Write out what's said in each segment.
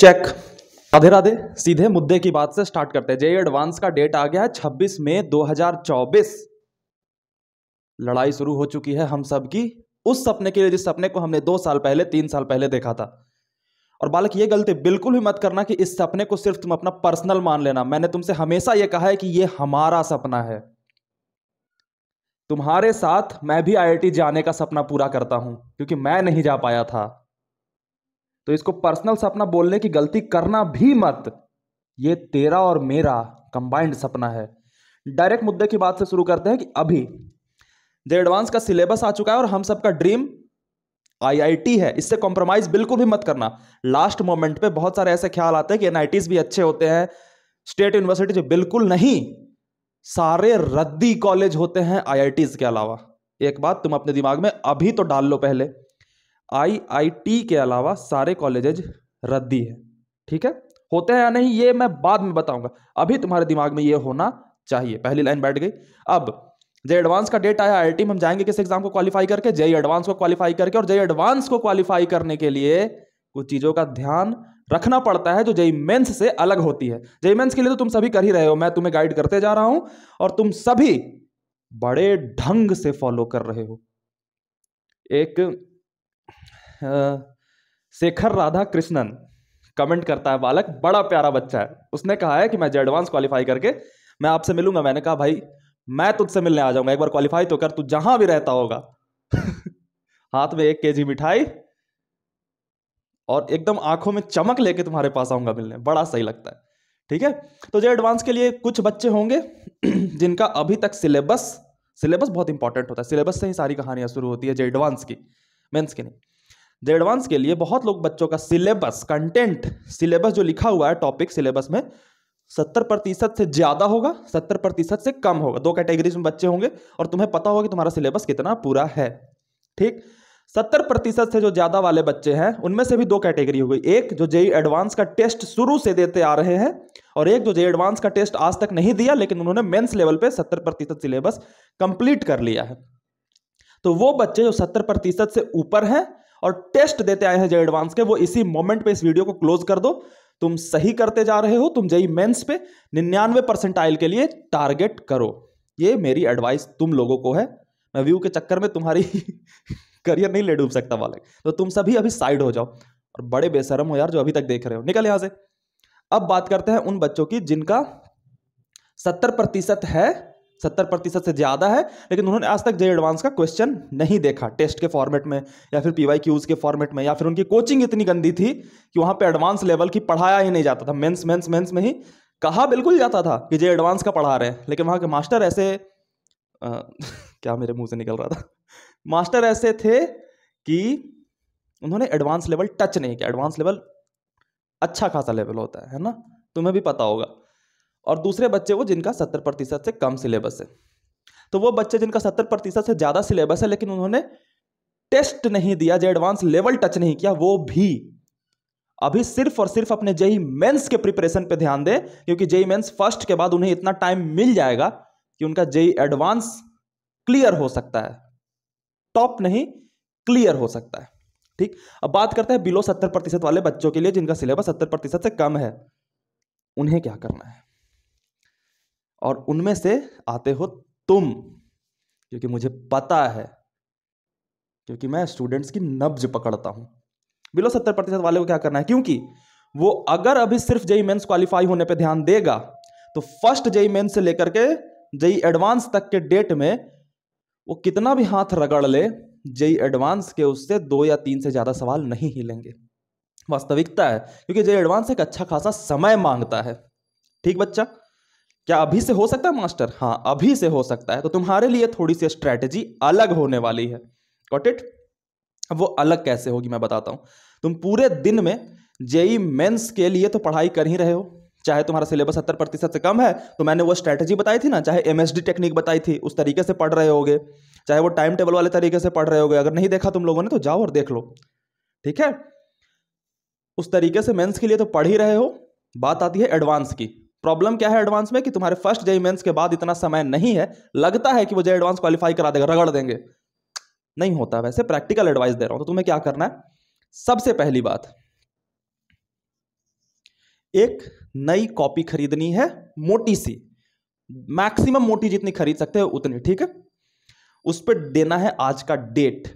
Check. Radhe Radhe. सीधे मुद्दे की बात से स्टार्ट करते हैं। जेई एडवांस का डेट आ गया है 26 मई 2024। लड़ाई शुरू हो चुकी है हम सब की उस सपने के लिए जिस सपने को हमने 2 साल पहले 3 साल पहले देखा था। और बालक ये गलती बिल्कुल भी मत करना कि इस सपने को सिर्फ तुम अपना पर्सनल मान लेना। मैंने तुमसे हमेशा यह कहा है कि यह हमारा सपना है। तुम्हारे साथ मैं भी आईआईटी जाने का सपना पूरा करता हूं क्योंकि मैं नहीं जा पाया था। तो इसको पर्सनल सपना बोलने की गलती करना भी मत। ये तेरा और मेरा कंबाइंड सपना है। डायरेक्ट मुद्दे की बात से शुरू करते हैं कि अभी जो एडवांस का सिलेबस आ चुका है और हम सबका ड्रीम आईआईटी है, इससे कॉम्प्रोमाइज बिल्कुल भी मत करना। लास्ट मोमेंट पे बहुत सारे ऐसे ख्याल आते हैं कि एनआईटीज भी अच्छे होते हैं, स्टेट यूनिवर्सिटी जो बिल्कुल नहीं, सारे रद्दी कॉलेज होते हैं आईआईटीज के अलावा। एक बात तुम अपने दिमाग में अभी तो डाल लो, पहले आईआईटी के अलावा सारे कॉलेजेज रद्दी है। ठीक है, होते हैं या नहीं ये मैं बाद में बताऊंगा, अभी तुम्हारे दिमाग में ये होना चाहिए। पहली लाइन बैठ गई। अब जेई एडवांस का डेट आया, आईआईटी में हम जाएंगे किस एग्जाम को क्वालिफाई करके? जेई एडवांस को क्वालिफाई करके। और जेई एडवांस को क्वालिफाई करने के लिए कुछ चीजों का ध्यान रखना पड़ता है जो जेई मेंस से अलग होती है। जेई मेंस के लिए तो तुम सभी कर ही रहे हो, मैं तुम्हें गाइड करते जा रहा हूं और तुम सभी बड़े ढंग से फॉलो कर रहे हो। एक शेखर राधा कृष्णन कमेंट करता है, बालक बड़ा प्यारा बच्चा है, उसने कहा है कि मैं जेई एडवांस क्वालिफाई करके मैं आपसे मिलूंगा। मैंने कहा भाई मैं तुझसे मिलने आ जाऊंगा, एक बार क्वालिफाई तो कर, तू जहां भी रहता होगा। हाथ में 1 केजी मिठाई और एकदम आंखों में चमक लेके तुम्हारे पास आऊंगा मिलने, बड़ा सही लगता है। ठीक है, तो जेई एडवांस के लिए कुछ बच्चे होंगे जिनका अभी तक सिलेबस बहुत इंपॉर्टेंट होता है, सिलेबस से ही सारी कहानियां शुरू होती है जेई एडवांस की, मेंस की नहीं। जेई एडवांस के लिए बहुत लोग बच्चों का सिलेबस, कंटेंट सिलेबस जो लिखा हुआ है टॉपिक सिलेबस में 70% से ज्यादा होगा, 70% से कम होगा। 2 कैटेगरीज में बच्चे होंगे और तुम्हें पता होगा कि तुम्हारा सिलेबस कितना पूरा है। ठीक, 70% से जो ज्यादा वाले बच्चे हैं उनमें से भी 2 कैटेगरी हो गई। एक जो जेई एडवांस का टेस्ट शुरू से देते आ रहे हैं और एक जो जेई एडवांस का टेस्ट आज तक नहीं दिया लेकिन उन्होंने मेंस लेवल पे 70% सिलेबस कंप्लीट कर लिया है। तो वो बच्चे जो 70% से ऊपर हैं और टेस्ट देते आए हैं जेई एडवांस के, वो इसी मोमेंट पे इस वीडियो को क्लोज कर दो। तुम सही करते जा रहे हो, तुम जेई मेंस पे 99% के लिए टारगेट करो। ये मेरी एडवाइस तुम लोगों को है। मैं व्यू के चक्कर में तुम्हारी करियर नहीं ले डूब सकता वाले, तो तुम सभी अभी साइड हो जाओ। और बड़े बेशरम हो यार जो अभी तक देख रहे हो, निकल यहां से। अब बात करते हैं उन बच्चों की जिनका 70% है, 70% से ज्यादा है लेकिन उन्होंने आज तक जेई एडवांस का क्वेश्चन नहीं देखा टेस्ट के फॉर्मेट में या फिर पीवाईक्यूज के फॉर्मेट में, या फिर उनकी कोचिंग इतनी गंदी थी कि वहां पे एडवांस लेवल की पढ़ाया ही नहीं जाता था। मेंस में ही कहा बिल्कुल जाता था कि जेई एडवांस का पढ़ा रहे हैं, लेकिन वहां के मास्टर ऐसे क्या मेरे मुंह से निकल रहा था, मास्टर ऐसे थे कि उन्होंने एडवांस लेवल टच नहीं किया। एडवांस लेवल अच्छा खासा लेवल होता है ना, तुम्हें भी पता होगा। और दूसरे बच्चे वो जिनका 70% से कम सिलेबस है। तो वो बच्चे जिनका 70% से ज्यादा सिलेबस है लेकिन उन्होंने टेस्ट नहीं दिया, जेई एडवांस लेवल टच नहीं किया, वो भी अभी सिर्फ और सिर्फ अपने जेई मेंस के प्रिपरेशन पे ध्यान दे, क्योंकि जेई मेंस फर्स्ट के बाद उन्हें इतना टाइम मिल जाएगा कि उनका जेई एडवांस क्लियर हो सकता है, टॉप नहीं क्लियर हो सकता है। ठीक, अब बात करते हैं बिलो 70% वाले बच्चों के लिए जिनका सिलेबस 70% से कम है, उन्हें क्या करना है। और उनमें से आते हो तुम, क्योंकि मुझे पता है, क्योंकि मैं स्टूडेंट्स की नब्ज पकड़ता हूं। बिलो 70% वाले को क्या करना है, क्योंकि वो अगर अभी सिर्फ जेई मेंस क्वालिफाई होने पे ध्यान देगा तो फर्स्ट जेई मेंस से लेकर के जेई एडवांस तक के डेट में वो कितना भी हाथ रगड़ ले, जेई एडवांस के उससे 2 या 3 से ज्यादा सवाल नहीं हिलेंगे। वास्तविकता है, क्योंकि जेई एडवांस एक अच्छा खासा समय मांगता है। ठीक बच्चा, क्या अभी से हो सकता है मास्टर? हाँ अभी से हो सकता है। तो तुम्हारे लिए थोड़ी सी स्ट्रैटेजी अलग होने वाली है। Got it? अब वो अलग कैसे होगी मैं बताता हूं। तुम पूरे दिन में जेई मेंस के लिए तो पढ़ाई कर ही रहे हो, चाहे तुम्हारा सिलेबस 70% से कम है तो मैंने वो स्ट्रैटेजी बताई थी ना, चाहे एमएसडी टेक्निक बताई थी उस तरीके से पढ़ रहे होगे, चाहे वो टाइम टेबल वाले तरीके से पढ़ रहे होगे। अगर नहीं देखा तुम लोगों ने तो जाओ और देख लो। ठीक है, उस तरीके से मेंस के लिए तो पढ़ ही रहे हो। बात आती है एडवांस की। प्रॉब्लम क्या है एडवांस में कि तुम्हारे फर्स्ट जेई मेंस के बाद इतना समय नहीं है। लगता है कि वो जेई एडवांस क्वालिफाई करा देगा, रगड़ देंगे, नहीं होता। वैसे प्रैक्टिकल एडवाइस दे रहा हूं। तो तुम्हें क्या करना है, सबसे पहली बात एक नई कॉपी खरीदनी है, मोटी सी, मैक्सिमम मोटी जितनी खरीद सकते हो उतनी, ठीक है। उस पर देना है आज का डेट,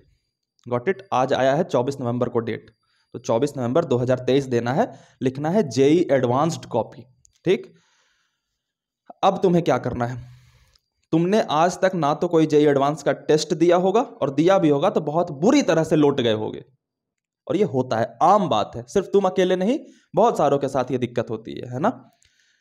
गॉट इट। आज आया है 24 नवंबर को डेट, तो 24 नवंबर 2023 देना है, लिखना है जेई एडवांस्ड कॉपी, ठीक। अब तुम्हें क्या करना है, तुमने आज तक ना तो कोई जेई एडवांस का टेस्ट दिया होगा, और दिया भी होगा तो बहुत बुरी तरह से लौट गए होगे, और ये होता है, आम बात है, सिर्फ तुम अकेले नहीं, बहुत सारों के साथ ये दिक्कत होती है ना।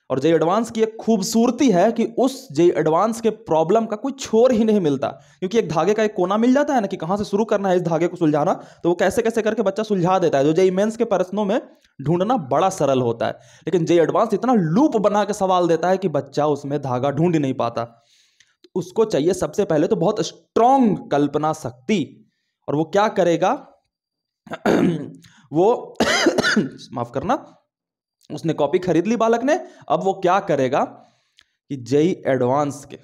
और जेई एडवांस की एक खूबसूरती है कि उस जेई एडवांस के प्रॉब्लम का कोई छोर ही नहीं मिलता, क्योंकि एक धागे का एक कोना मिल जाता है ना कि कहां से शुरू करना है इस धागे को सुलझाना, तो वो कैसे कैसे करके बच्चा सुलझा देता है। जो जेई मेंस के प्रश्नों में ढूंढना बड़ा सरल होता है, लेकिन जेई एडवांस इतना लूप बना के सवाल देता है कि बच्चा उसमें धागा ढूंढ ही नहीं पाता। तो उसको चाहिए सबसे पहले तो बहुत स्ट्रांग कल्पना शक्ति, और वो क्या करेगा वो माफ करना, उसने कॉपी खरीद ली बालक ने, अब वो क्या करेगा कि जेई एडवांस के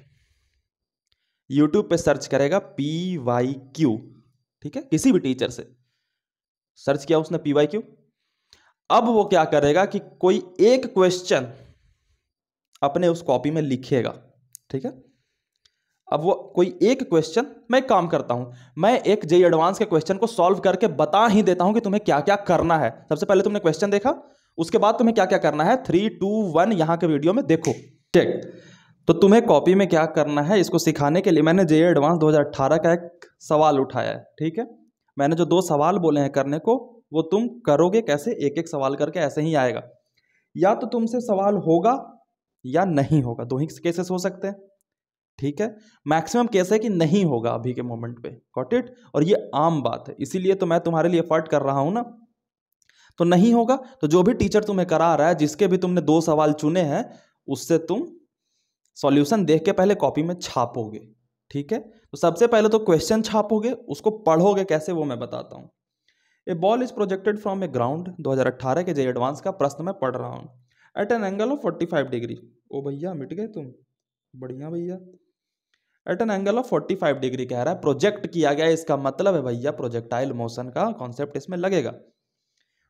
यूट्यूब पे सर्च करेगा PYQ, ठीक है, किसी भी टीचर से सर्च किया उसने PYQ। अब वो क्या करेगा कि कोई एक क्वेश्चन अपने उस कॉपी में लिखेगा, ठीक है। अब वो कोई एक क्वेश्चन, मैं एक काम करता हूं, मैं एक जेई एडवांस के क्वेश्चन को सॉल्व करके बता ही देता हूं कि तुम्हें क्या क्या करना है। सबसे पहले तुमने क्वेश्चन देखा, उसके बाद तुम्हें क्या क्या करना है, 3 2 1 यहां के वीडियो में देखो, ठीक। तो तुम्हें कॉपी में क्या करना है, इसको सिखाने के लिए मैंने जेई एडवांस 2018 का एक सवाल उठाया है, ठीक है। मैंने जो 2 सवाल बोले हैं करने को, वो तुम करोगे कैसे, एक एक सवाल करके, ऐसे ही आएगा। या तो तुमसे सवाल होगा या नहीं होगा, दो ही केसेस हो सकते हैं, ठीक है। मैक्सिमम केस है कि नहीं होगा अभी के मोमेंट पे, गॉट इट। और ये आम बात है, इसीलिए तो मैं तुम्हारे लिए एफर्ट कर रहा हूं ना। तो नहीं होगा तो जो भी टीचर तुम्हें करा रहा है, जिसके भी तुमने 2 सवाल चुने हैं, उससे तुम सॉल्यूशन देख के पहले कॉपी में छापोगे, ठीक है। तो सबसे पहले तो क्वेश्चन छापोगे, उसको पढ़ोगे कैसे वो मैं बताता हूं। A ball is projected from a ground, 2018 के जेईई एडवांस का प्रश्न मैं पढ़ रहा हूं। At an angle of 45 degree, ओ भैया मिट गए तुम, बढ़िया भैया। At an angle of 45 degree कह रहा है, प्रोजेक्ट किया गया, इसका मतलब है भैया प्रोजेक्टाइल मोशन का कॉन्सेप्ट इसमें लगेगा,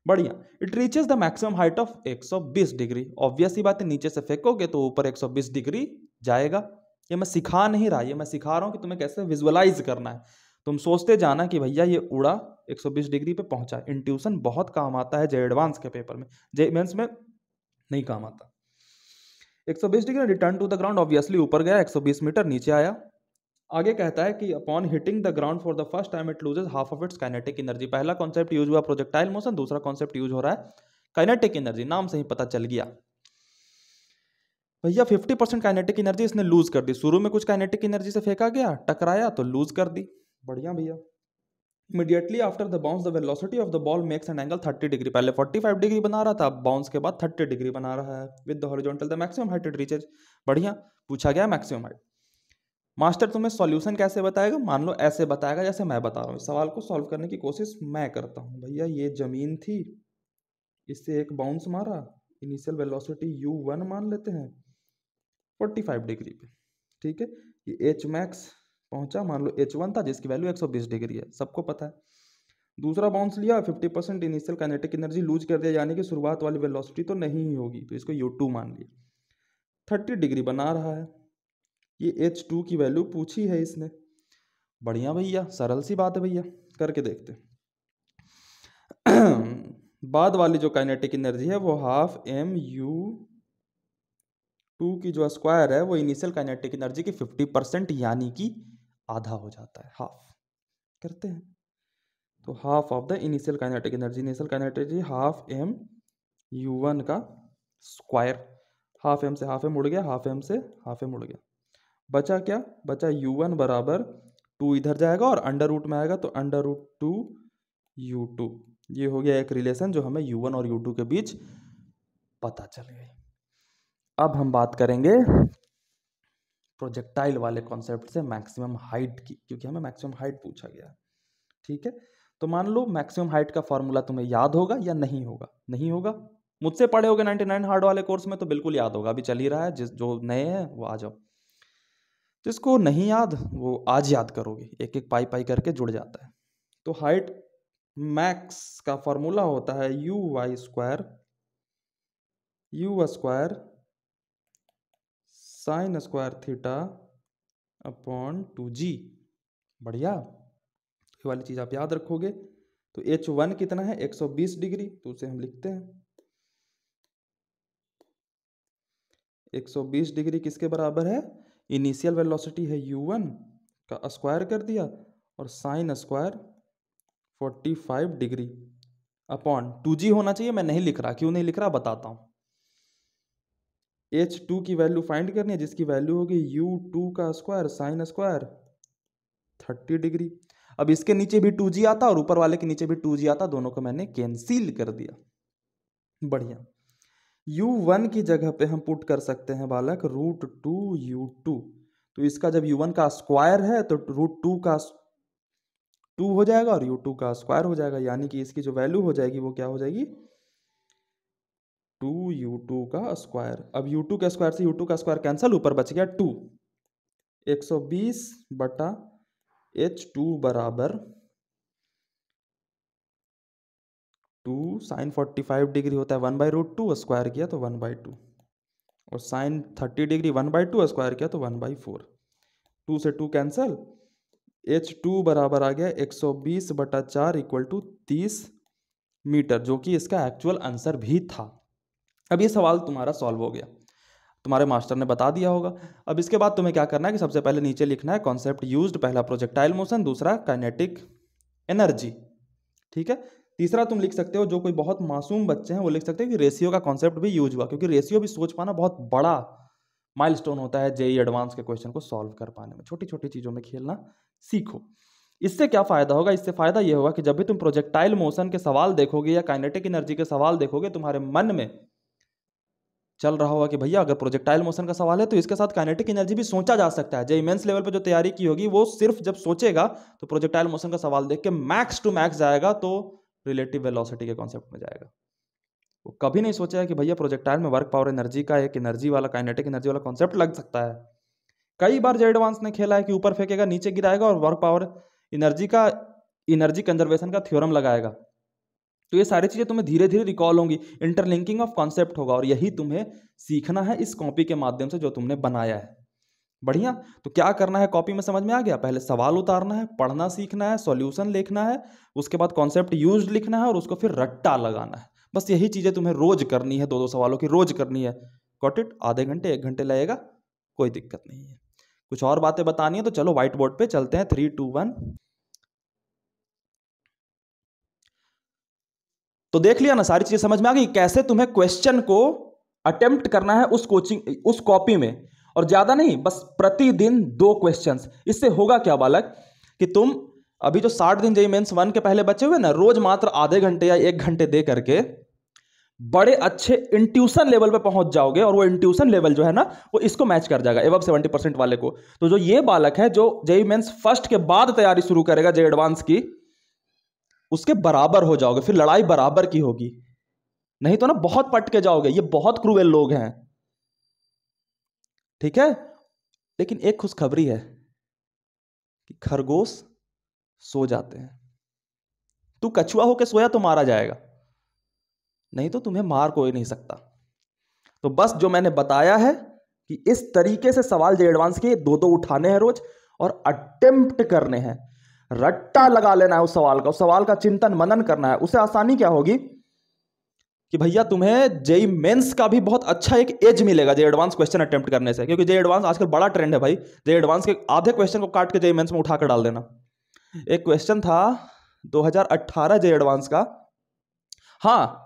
बढ़िया। It reaches the maximum height of 120 degree, obvious ही बात है, नीचे से फेंकोगे तो ऊपर 120 डिग्री जाएगा। ये मैं सिखा नहीं रहा, ये मैं सिखा रहा हूं कि तुम्हें कैसे विजुअलाइज करना है। तुम सोचते जाना कि भैया ये उड़ा 120 डिग्री पे पहुंचा, इंट्यूशन बहुत काम आता है जेईई एडवांस के पेपर में, जेईई मेंस में नहीं काम आता। 120 degree return to the ground, obviously ऊपर गया, 120 मीटर नीचे आया। आगे कहता है कि upon hitting the ground for the first time it loses half of its kinetic energy. पहला कॉन्सेप्ट यूज हुआ प्रोजेक्टाइल मोशन, दूसरा कॉन्सेप्ट यूज हो रहा है काइनेटिक एनर्जी, नाम से ही पता चल गया भैया 50% काइनेटिक एनर्जी इसने लूज कर दी। शुरू में कुछ काइनेटिक एनर्जी से फेंका गया, टकराया तो लूज कर दी, बढ़िया भैया। Immediately after the bounce the velocity of the ball makes an angle 30 degree, पहले 45 डिग्री बना रहा था, बाउंस के बाद 30 डिग्री बना रहा है। With the horizontal the maximum height it reaches, बढ़िया, पूछा गया मैक्सिमम हाइट। मास्टर तुम्हें सॉल्यूशन कैसे बताएगा, मान लो ऐसे बताएगा जैसे मैं बता रहा हूँ। इस सवाल को सॉल्व करने की कोशिश मैं करता हूँ। भैया ये जमीन थी, इससे एक बाउंस मारा, इनिशियल वेलोसिटी u1 मान लेते हैं 45 डिग्री पे, ठीक है। ये h मैक्स पहुंचा, मान लो h1 था जिसकी वैल्यू 120 डिग्री है, सबको पता है। दूसरा बाउंस लिया, 50% इनिशियल काइनेटिक एनर्जी लूज कर दिया, यानी कि शुरुआत वाली वेलोसिटी तो नहीं ही होगी, तो इसको u2 मान लिया। 30 डिग्री बना रहा है, ये h2 की वैल्यू पूछी है इसने, बढ़िया भैया, सरल सी बात है भैया, करके देखते। बाद वाली जो काइनेटिक एनर्जी है वो हाफ mu2 की जो स्क्वायर है वो इनिशियल काइनेटिक एनर्जी की 50% यानी कि आधा हो जाता है, हाफ करते हैं। तो half of the initial kinetic energy, initial kinetic energy half mu1 का स्क्वायर, हाफ एम से हाफ एम उड़ गया, हाफ एम से हाफ एम उड़ गया, बचा क्या, बचा u1 बराबर 2 इधर जाएगा और अंडर रूट में आएगा, तो अंडर रूट 2 u2। ये हो गया एक रिलेशन जो हमें u1 और u2 के बीच पता चल गई। अब हम बात करेंगे प्रोजेक्टाइल वाले कॉन्सेप्ट से मैक्सिमम हाइट की, क्योंकि हमें मैक्सिमम हाइट पूछा गया, ठीक है। तो मान लो मैक्सिमम हाइट का फॉर्मूला तुम्हें याद होगा या नहीं होगा, नहीं होगा, मुझसे पढ़े होगे 99 हार्ड वाले कोर्स में तो बिल्कुल याद होगा, अभी चल ही रहा है, जो नए हैं वो आ जाओ। जिसको नहीं याद वो आज याद करोगे, एक एक पाई पाई करके जुड़ जाता है। तो हाइट मैक्स का फॉर्मूला होता है u y square you square sine square theta upon 2g। बढ़िया, ये वाली चीज़ आप याद रखोगे। तो H1 कितना है 120 डिग्री, तो उसे हम लिखते हैं 120 डिग्री किसके बराबर है, इनिशियल वेलोसिटी है u1 का स्क्वायर कर दिया और sine square 45 degree upon 2g होना चाहिए, मैं नहीं लिख रहा, क्यों नहीं लिख रहा बताता हूँ। H2 की वैल्यू फाइंड करनी है जिसकी वैल्यू होगी u2 का स्क्वायर साइन स्क्वायर 30 डिग्री। अब इसके नीचे भी 2g आता और ऊपर वाले के नीचे भी 2g आता, दोनों को मैंने कैंसिल कर दिया। बढ़िया, u1 की जगह पे हम पुट कर सकते हैं बालक √2u2। तो इसका जब u1 का स्क्वायर है तो √2 का 2 हो जाएगा और u2 का स्क्वायर हो जाएगा, यानी कि इसकी जो वैल्यू हो जाएगी वो क्या हो जाएगी 2u2 का स्क्वायर। अब u2 के स्क्वायर से u2 का स्क्वायर कैंसिल, ऊपर बच गया 2। 120 बटा H2 बराबर 2 साइन 45 डिग्री होता है 1/√2, स्क्वायर किया तो 1/2 और साइन 30 डिग्री 1/2 स्क्वायर किया तो 1/4। 2 से 2 कैंसल, H2 बराबर आ गया 120 बटा 4 इक्वल टू 30 मीटर, जो कि इसका एक्चुअल आंसर भी था। अब ये सवाल तुम्हारा सॉल्व हो गया, तुम्हारे मास्टर ने बता दिया होगा। अब इसके बाद तुम्हें क्या करना है कि सबसे पहले नीचे लिखना है कॉन्सेप्ट यूज्ड, पहला प्रोजेक्टाइल मोशन, दूसरा काइनेटिक एनर्जी। ठीक है, तीसरा तुम लिख सकते हो, जो कोई बहुत मासूम बच्चे हैं वो लिख सकते हैं कि रेशियो का कॉन्सेप्ट भी यूज हुआ, क्योंकि रेशियो भी सोच पाना बहुत बड़ा माइलस्टोन होता है जेईई एडवांस के क्वेश्चन को सॉल्व कर पाने में। छोटी छोटी चीजों में खेलना सीखो। इससे क्या फायदा होगा, इससे फायदा यह होगा कि जब भी तुम प्रोजेक्टाइल मोशन के सवाल देखोगे या काइनेटिक एनर्जी के सवाल देखोगे, तुम्हारे मन में चल रहा होगा कि भैया अगर प्रोजेक्टाइल मोशन का सवाल है तो इसके साथ काइनेटिक एनर्जी भी सोचा जा सकता है। जेईई मेंस लेवल पे जो तैयारी की होगी वो सिर्फ जब सोचेगा तो प्रोजेक्टाइल मोशन का सवाल देख के मैक्स टू मैक्स जाएगा तो रिलेटिव वेलोसिटी के कॉन्सेप्ट में जाएगा। वो कभी नहीं सोचेगा कि भैया प्रोजेक्टाइल में वर्क पावर एनर्जी का एक एनर्जी वाला काइनेटिक एनर्जी वाला कॉन्सेप्ट लग सकता है। कई बार जेईई एडवांस ने खेला है कि ऊपर फेंकेगा नीचे गिराएगा और वर्क पावर एनर्जी का एनर्जी कंजर्वेशन का थ्योरम लगाएगा। तो ये सारी चीजें तुम्हें धीरे धीरे रिकॉल होंगी, इंटरलिंकिंग ऑफ कॉन्सेप्ट होगा, और यही तुम्हें सीखना है इस कॉपी के माध्यम से जो तुमने बनाया है। बढ़िया, तो क्या करना है कॉपी में समझ में आ गया। पहले सवाल उतारना है, पढ़ना सीखना है, सॉल्यूशन लिखना है, उसके बाद कॉन्सेप्ट यूज्ड लिखना है और उसको फिर रट्टा लगाना है। बस यही चीजें तुम्हें रोज करनी है, 2-2 सवालों की रोज करनी है। गॉट इट, आधे घंटे 1 घंटे लगेगा, कोई दिक्कत नहीं है। कुछ और बातें बतानी है तो चलो व्हाइट बोर्ड पे चलते हैं, 3 2 1। तो देख लिया ना, सारी चीजें समझ में आ गई कैसे तुम्हें क्वेश्चन को अटेम्प्ट करना है उस कोचिंग उस कॉपी में, और ज्यादा नहीं, बस प्रतिदिन 2 क्वेश्चंस। इससे होगा क्या बालक कि तुम अभी जो 60 दिन जेईई मेंस 1 के पहले बचे हुए ना, रोज मात्र आधे घंटे या 1 घंटे दे करके बड़े अच्छे इंट्यूशन लेवल पे पहुंच जाओगे, और वो इंट्यूशन लेवल जो है ना वो इसको मैच कर जाएगा एबव 70% वाले को। तो जो ये बालक है जो जेईई मेंस फर्स्ट के बाद तैयारी शुरू करेगा जेईई एडवांस की, उसके बराबर हो जाओगे, फिर लड़ाई बराबर की होगी। नहीं तो ना बहुत पट के जाओगे, ये बहुत क्रूएल लोग हैं। ठीक है, लेकिन एक खुशखबरी है कि खरगोश सो जाते हैं। तू कछुआ होकर सोया तो मारा जाएगा, नहीं तो तुम्हें मार कोई नहीं सकता। तो बस जो मैंने बताया है कि इस तरीके से सवाल जेईई एडवांस के 2-2 उठाने हैं रोज और अटेम्प्ट करने हैं, रट्टा लगा लेना है उस सवाल का, उस सवाल का चिंतन मनन करना है। उससे आसानी क्या होगी कि भैया तुम्हें जेईई मेंस का भी बहुत अच्छा एक एज मिलेगा जेईई एडवांस क्वेश्चन अटेम्प्ट करने से, क्योंकि जेईई एडवांस आजकल बड़ा ट्रेंड है भाई। जेईई एडवांस के आधे क्वेश्चन को काट के जेईई मेंस में उठा कर डाल देना। एक क्वेश्चन था 2018 जेईई एडवांस का, हाँ,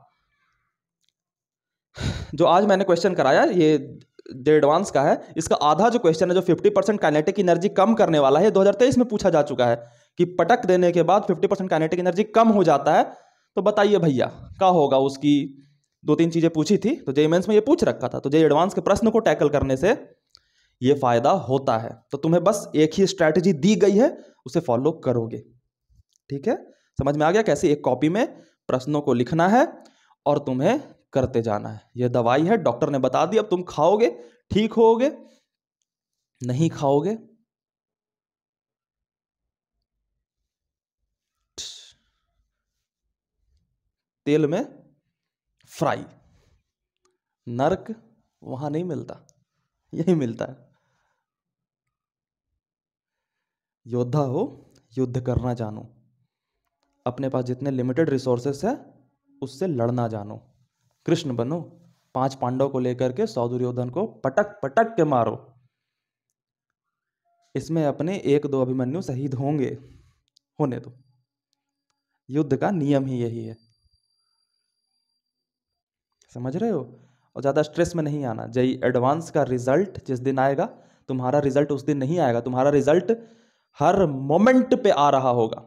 जो आज मैंने क्वेश्चन कराया ये जेईई एडवांस का है, इसका आधा जो क्वेश्चन है जो 50% काइनेटिक एनर्जी कम करने वाला है, 2023 में पूछा जा चुका है कि पटक देने के बाद 50% काइनेटिक एनर्जी कम हो जाता है। तो बताइए भैया क्या होगा उसकी, 2-3 चीजें पूछी थी, तो जेईई मेंस में ये पूछ रखा था। तो जेईई एडवांस के प्रश्न को टैकल करने से ये फायदा होता है। तो तुम्हें बस एक ही स्ट्रैटेजी दी गई है, उसे फॉलो करोगे। ठीक है, समझ में आ गया कैसे एक कॉपी में प्रश्नों को लिखना है और तुम्हें करते जाना है। यह दवाई है, डॉक्टर ने बता दी, अब तुम खाओगे ठीक होगे, नहीं खाओगे तेल में फ्राई। नर्क वहां नहीं मिलता, यही मिलता है। योद्धा हो, युद्ध करना जानो, अपने पास जितने लिमिटेड रिसोर्सेस है उससे लड़ना जानो, कृष्ण बनो, 5 पांडव को लेकर के 100 दुर्योधन को पटक पटक के मारो। इसमें अपने 1-2 अभिमन्यु शहीद होंगे, होने दो, युद्ध का नियम ही यही है। समझ रहे हो? और ज़्यादा स्ट्रेस में नहीं आना। जेई एडवांस का रिजल्ट जिस दिन आएगा, तुम्हारा रिजल्ट उस दिन नहीं आएगा, तुम्हारा रिजल्ट हर मोमेंट पे आ रहा होगा।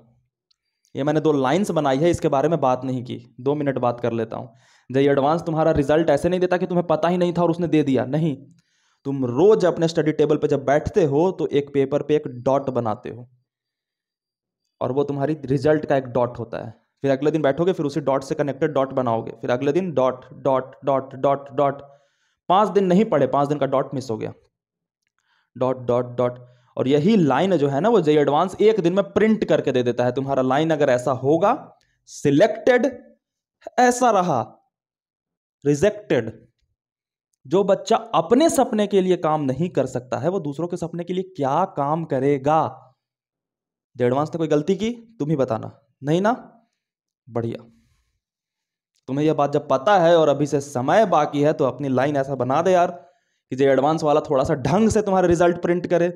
ये मैंने 2 लाइन्स बनाई है, इसके बारे में बात नहीं की, 2 मिनट बात कर लेता हूँ। जेई एडवांस तुम्हारा रिजल्ट ऐसे नहीं देता कि तुम्हें पता ही नहीं था और उसने दे दिया, नहीं। तुम रोज अपने स्टडी टेबल पे जब बैठते हो तो एक पेपर पे एक डॉट बनाते हो, और वो तुम्हारी रिजल्ट का एक डॉट होता है। फिर अगले दिन बैठोगे, फिर उसी डॉट से कनेक्टेड डॉट बनाओगे, फिर अगले दिन dot dot dot dot dot. 5 दिन नहीं पढ़े, 5 दिन का डॉट मिस हो गया, डॉट डॉट डॉट। और यही लाइन जो है ना, वो जेई एडवांस एक दिन में प्रिंट करके दे देता है। तुम्हारा लाइन अगर ऐसा होगा, सिलेक्टेड, ऐसा रहा, रिजेक्टेड। जो बच्चा अपने सपने के लिए काम नहीं कर सकता है, वो दूसरों के सपने के लिए क्या काम करेगा? जेई एडवांस ने कोई गलती की? तुम ही बताना। नहीं ना? बढ़िया। तुम्हें यह बात जब पता है और अभी से समय बाकी है, तो अपनी लाइन ऐसा बना दे यार कि जो एडवांस वाला थोड़ा सा ढंग से तुम्हारा रिजल्ट प्रिंट करे।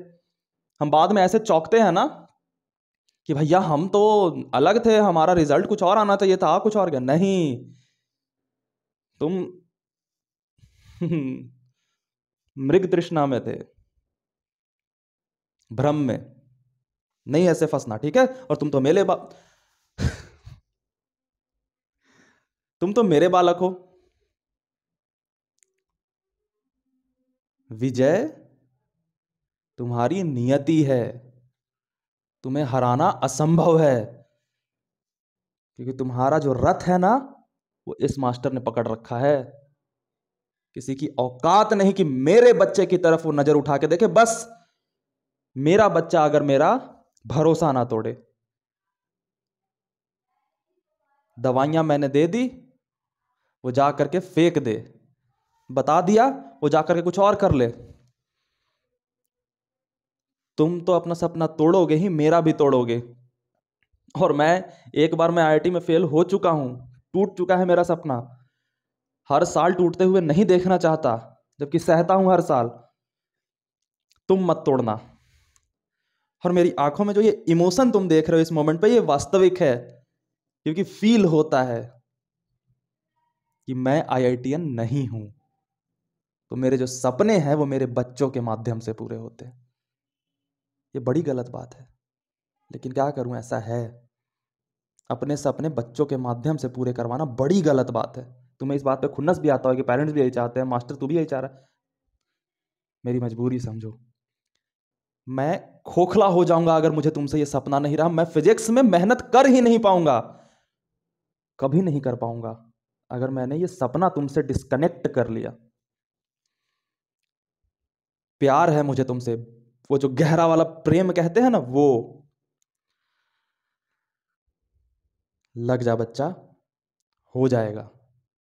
हम बाद में ऐसे चौंकते हैं ना कि भैया हम तो अलग थे, हमारा रिजल्ट कुछ और आना चाहिए था, कुछ और क्या। नहीं, तुम मृग तृष्णा में थे, भ्रम में नहीं ऐसे फंसना, ठीक है? और तुम तो तुम तो मेरे बालक हो। विजय तुम्हारी नियति है, तुम्हें हराना असंभव है, क्योंकि तुम्हारा जो रथ है ना, वो इस मास्टर ने पकड़ रखा है। किसी की औकात नहीं कि मेरे बच्चे की तरफ वो नजर उठा के देखे। बस मेरा बच्चा अगर मेरा भरोसा ना तोड़े, दवाइयां मैंने दे दी, वो जा करके फेंक दे, बता दिया, वो जा करके कुछ और कर ले, तुम तो अपना सपना तोड़ोगे ही, मेरा भी तोड़ोगे। और एक बार मैं आईआईटी में फेल हो चुका हूं, टूट चुका है मेरा सपना। हर साल टूटते हुए नहीं देखना चाहता, जबकि सहता हूं हर साल। तुम मत तोड़ना। और मेरी आंखों में जो ये इमोशन तुम देख रहे हो इस मोमेंट पे, ये वास्तविक है, क्योंकि फील होता है कि मैं आईआईटीएन नहीं हूं, तो मेरे जो सपने हैं वो मेरे बच्चों के माध्यम से पूरे होते हैं। ये बड़ी गलत बात है, लेकिन क्या करूं, ऐसा है। अपने सपने बच्चों के माध्यम से पूरे करवाना बड़ी गलत बात है। तुम्हें इस बात पे खुन्नस भी आता हो कि पेरेंट्स भी यही चाहते हैं, मास्टर तू भी यही चाह रहा है। मेरी मजबूरी समझो। मैं खोखला हो जाऊंगा अगर मुझे तुमसे ये सपना नहीं रहा। मैं फिजिक्स में मेहनत कर ही नहीं पाऊंगा, कभी नहीं कर पाऊंगा, अगर मैंने ये सपना तुमसे डिस्कनेक्ट कर लिया। प्यार है मुझे तुमसे, वो जो गहरा वाला प्रेम कहते हैं ना, वो। लग जा बच्चा, हो जाएगा।